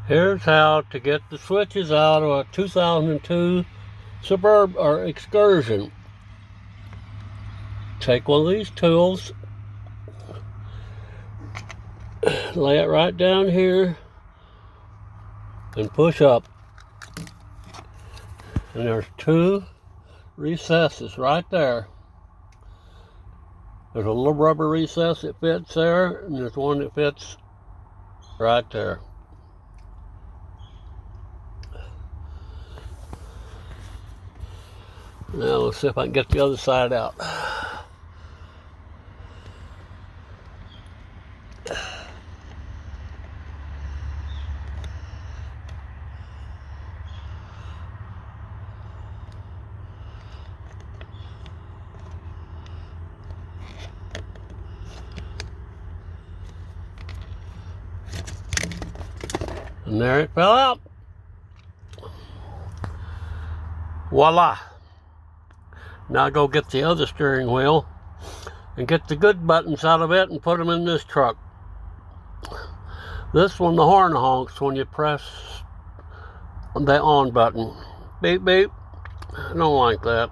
Here's how to get the switches out of a 2002 Suburban or Excursion. Take one of these tools, lay it right down here, and push up. And there's two recesses right there. There's a little rubber recess that fits there, and there's one that fits right there. Now let's see if I can get the other side out. And there it fell out. Voila. Now go get the other steering wheel and get the good buttons out of it and put them in this truck. This one, the horn honks when you press the on button. Beep, beep. I don't like that.